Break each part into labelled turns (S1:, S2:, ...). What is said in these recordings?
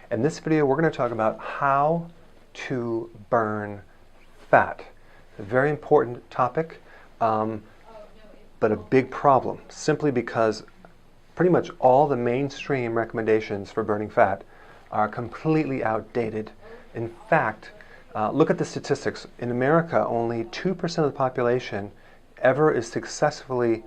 S1: In this video, we're going to talk about how to burn fat. A very important topic, but a big problem, simply because pretty much all the mainstream recommendations for burning fat are completely outdated. In fact, look at the statistics. In America, only 2% of the population ever is successful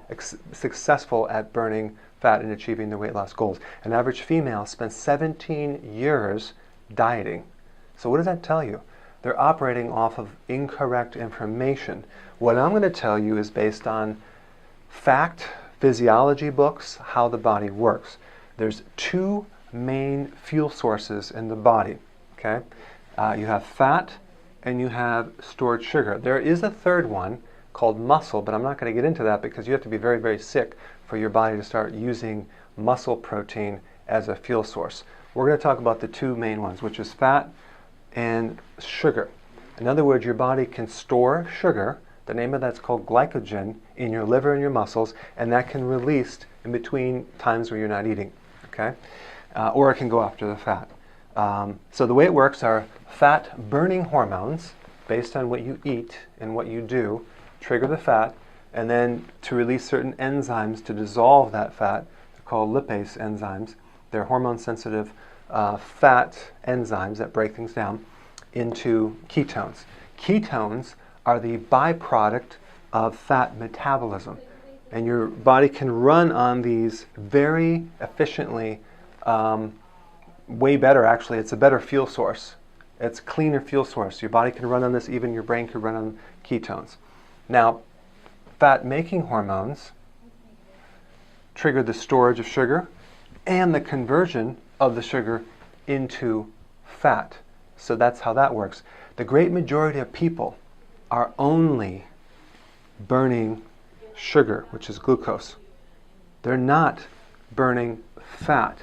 S1: at burning fat and achieving their weight loss goals. An average female spends 17 years dieting. So what does that tell you? They're operating off of incorrect information. What I'm going to tell you is based on fact, physiology books, how the body works. There's two main fuel sources in the body. Okay, you have fat and you have stored sugar. There is a third one called muscle, but I'm not going to get into that because you have to be very, very sick for your body to start using muscle protein as a fuel source. We're going to talk about the two main ones, which is fat and sugar. In other words, your body can store sugar, the name of that's called glycogen, in your liver and your muscles, and that can release in between times where you're not eating, okay? Or it can go after the fat. So the way it works are fat burning hormones based on what you eat and what you do trigger the fat, and then to release certain enzymes to dissolve that fat. They're called lipase enzymes. They're hormone-sensitive fat enzymes that break things down into ketones. Ketones are the byproduct of fat metabolism, and your body can run on these very efficiently, way better actually. It's a better fuel source. It's a cleaner fuel source. Your body can run on this, even your brain can run on ketones. Now, fat-making hormones trigger the storage of sugar and the conversion of the sugar into fat. So that's how that works. The great majority of people are only burning sugar, which is glucose. They're not burning fat.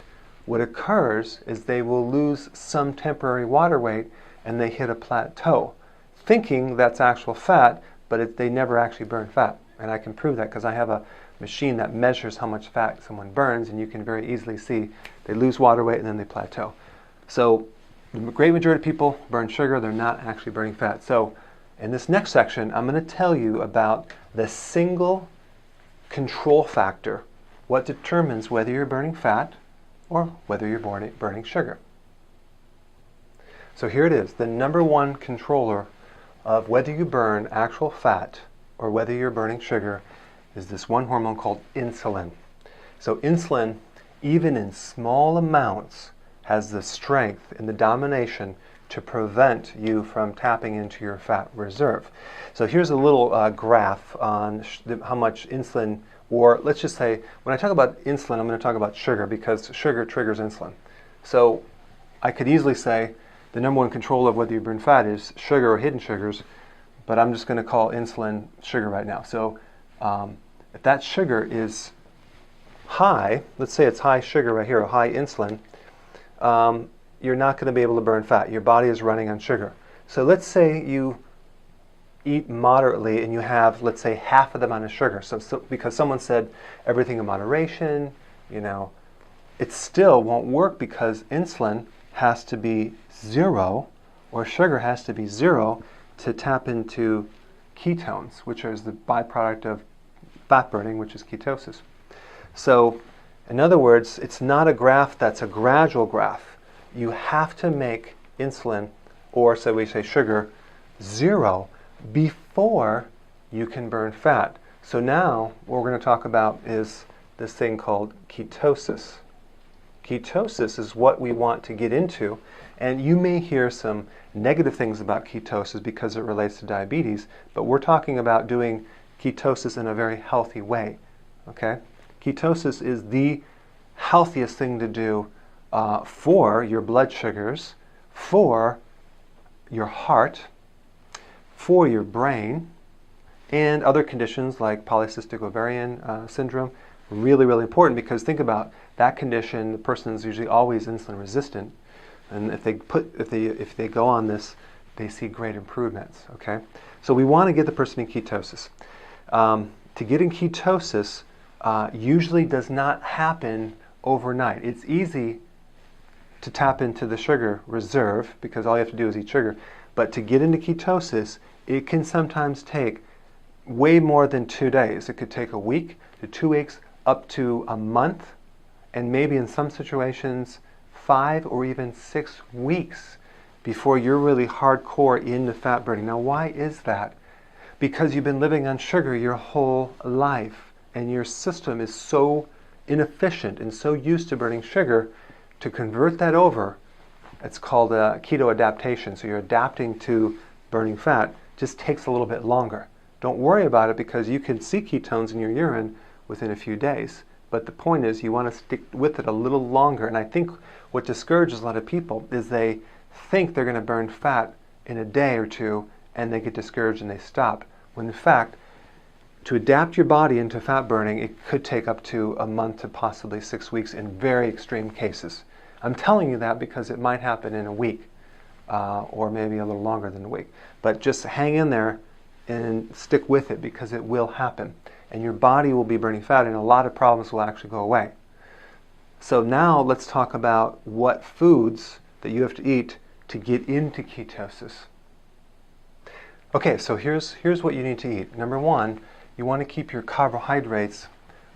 S1: What occurs is they will lose some temporary water weight and they hit a plateau, thinking that's actual fat, but they never actually burn fat. And I can prove that because I have a machine that measures how much fat someone burns, and you can very easily see they lose water weight and then they plateau. So the great majority of people burn sugar, they're not actually burning fat. So in this next section, I'm going to tell you about the single control factor, what determines whether you're burning fat or whether you're burning sugar. So here it is, the number one controller of whether you burn actual fat or whether you're burning sugar is this one hormone called insulin. So insulin, even in small amounts, has the strength and the domination to prevent you from tapping into your fat reserve. So here's a little graph on how much insulin, or let's just say, when I talk about insulin, I'm going to talk about sugar because sugar triggers insulin. So I could easily say the number one control of whether you burn fat is sugar or hidden sugars, but I'm just going to call insulin sugar right now. So if that sugar is high, let's say it's high sugar right here, or high insulin, you're not going to be able to burn fat. Your body is running on sugar. So let's say you eat moderately and you have, let's say, half of the amount of sugar. So because someone said everything in moderation, it still won't work because insulin has to be 0 or sugar has to be 0 to tap into ketones, which is the byproduct of fat burning, which is ketosis. So in other words, it's not a graph that's a gradual graph. You have to make insulin, or so we say sugar, 0 before you can burn fat. So now what we're going to talk about is this thing called ketosis. Ketosis is what we want to get into, and you may hear some negative things about ketosis because it relates to diabetes, but we're talking about doing ketosis in a very healthy way. Okay? Ketosis is the healthiest thing to do for your blood sugars, for your heart, for your brain, and other conditions like polycystic ovarian syndrome. Really, really important, because think about that condition. The person is usually always insulin resistant, and if they go on this, they see great improvements. Okay, so we want to get the person in ketosis. To get in ketosis usually does not happen overnight. It's easy to tap into the sugar reserve, because all you have to do is eat sugar. But to get into ketosis, it can sometimes take way more than 2 days. It could take a week to 2 weeks, up to a month, and maybe in some situations 5 or even 6 weeks before you're really hardcore into fat burning. Now, why is that? Because you've been living on sugar your whole life, and your system is so inefficient and so used to burning sugar. To convert that over, it's called a keto adaptation. So you're adapting to burning fat. Just takes a little bit longer. Don't worry about it, because you can see ketones in your urine within a few days. But the point is, you want to stick with it a little longer. And I think what discourages a lot of people is they think they're going to burn fat in a day or two, and they get discouraged and they stop. When in fact, to adapt your body into fat burning, it could take up to a month to possibly 6 weeks in very extreme cases. I'm telling you that because it might happen in a week, or maybe a little longer than a week. But just hang in there and stick with it, because it will happen. And your body will be burning fat, and a lot of problems will actually go away. So now let's talk about what foods that you have to eat to get into ketosis. Okay, so here's what you need to eat. Number one, you want to keep your carbohydrates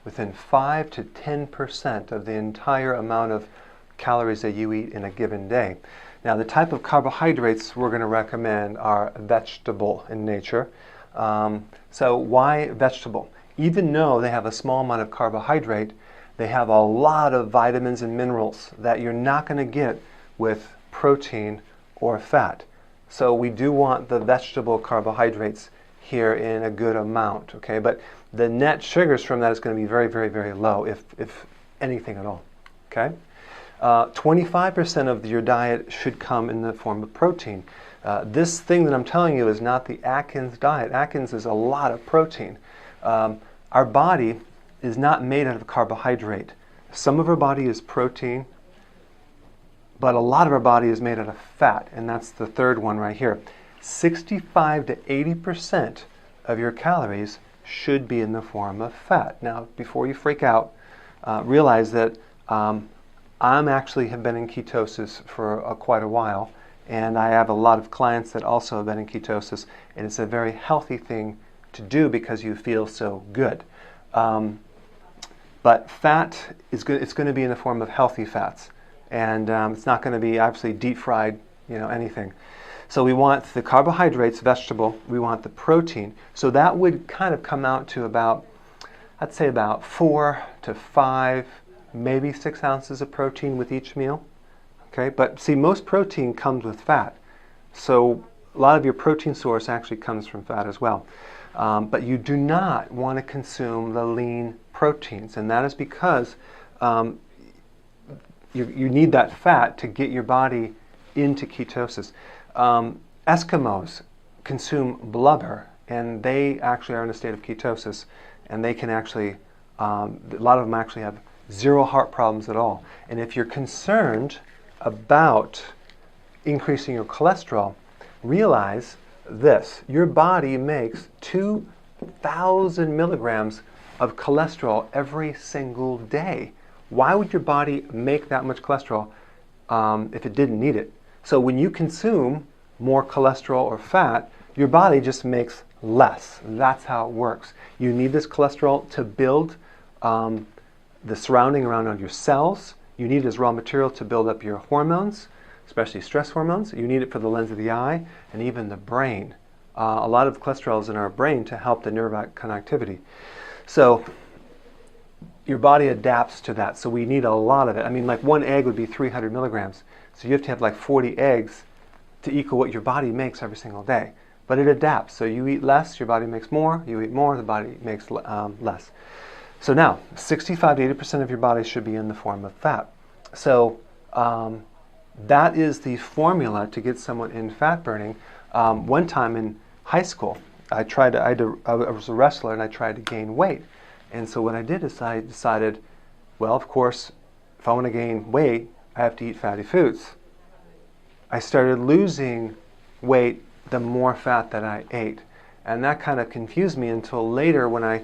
S1: within 5 to 10% of the entire amount of calories that you eat in a given day. Now, the type of carbohydrates we're going to recommend are vegetable in nature. So why vegetable? Even though they have a small amount of carbohydrate, they have a lot of vitamins and minerals that you're not going to get with protein or fat. So we do want the vegetable carbohydrates here in a good amount, okay? But the net sugars from that is going to be very, very, very low, if anything at all, okay? 25% of your diet should come in the form of protein. This thing that I'm telling you is not the Atkins diet. Atkins is a lot of protein. Our body is not made out of carbohydrate. Some of our body is protein, but a lot of our body is made out of fat, and that's the third one right here. 65 to 80% of your calories should be in the form of fat. Now, before you freak out, realize that I'm actually have been in ketosis for quite a while, and I have a lot of clients that also have been in ketosis, and it's a very healthy thing to do because you feel so good. But fat is good. It's going to be in the form of healthy fats, and it's not going to be obviously deep fried, anything. So we want the carbohydrates, vegetable. We want the protein. So that would kind of come out to about, I'd say about 4 to 5, maybe 6 ounces of protein with each meal. Okay, but see, most protein comes with fat. So a lot of your protein source actually comes from fat as well. But you do not want to consume the lean proteins, and that is because you need that fat to get your body into ketosis. Eskimos consume blubber, and they actually are in a state of ketosis, and they can actually, a lot of them actually have 0 heart problems at all. And if you're concerned about increasing your cholesterol, realize this: your body makes 2,000 milligrams of cholesterol every single day. Why would your body make that much cholesterol if it didn't need it? So when you consume more cholesterol or fat, your body just makes less. That's how it works. You need this cholesterol to build the surrounding around your cells. You need it as raw material to build up your hormones, especially stress hormones. You need it for the lens of the eye and even the brain. A lot of cholesterol is in our brain to help the nerve connectivity. So your body adapts to that. So we need a lot of it. I mean, like 1 egg would be 300 milligrams. So you have to have like 40 eggs to equal what your body makes every single day. But it adapts. So you eat less, your body makes more. You eat more, the body makes less. So now, 65 to 80% of your body should be in the form of fat. So that is the formula to get someone in fat burning. One time in high school, I was a wrestler and I tried to gain weight. And so what I did is I decided, well, of course, if I want to gain weight, I have to eat fatty foods. I started losing weight the more fat that I ate. And that kind of confused me until later when I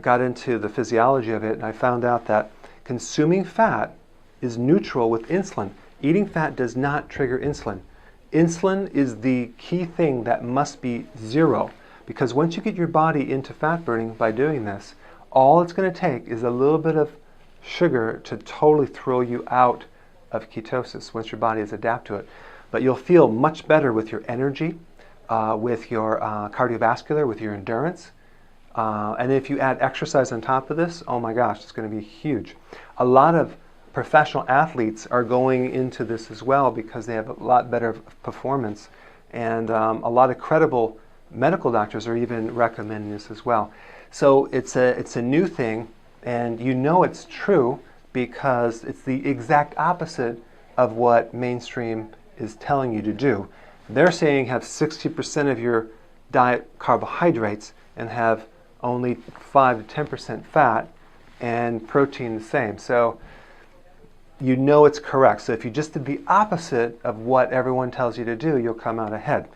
S1: got into the physiology of it, and I found out that consuming fat is neutral with insulin. Eating fat does not trigger insulin. Insulin is the key thing that must be 0, because once you get your body into fat burning by doing this, all it's going to take is a little bit of sugar to totally throw you out of ketosis once your body has adapted to it. But you'll feel much better with your energy, with your cardiovascular, with your endurance. And if you add exercise on top of this, oh my gosh, it's going to be huge. A lot of professional athletes are going into this as well because they have a lot better performance. And a lot of credible medical doctors are even recommending this as well. So it's a new thing, and you know it's true because it's the exact opposite of what mainstream is telling you to do. They're saying have 60% of your diet carbohydrates and have only 5 to 10% fat, and protein the same. So you know it's correct. So if you just did the opposite of what everyone tells you to do, you'll come out ahead.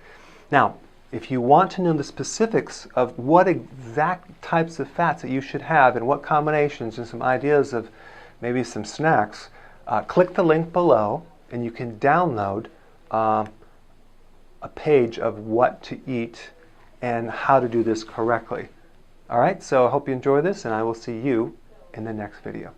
S1: Now, if you want to know the specifics of what exact types of fats that you should have and what combinations and some ideas of maybe some snacks, click the link below and you can download a page of what to eat and how to do this correctly. All right, so I hope you enjoy this, and I will see you in the next video.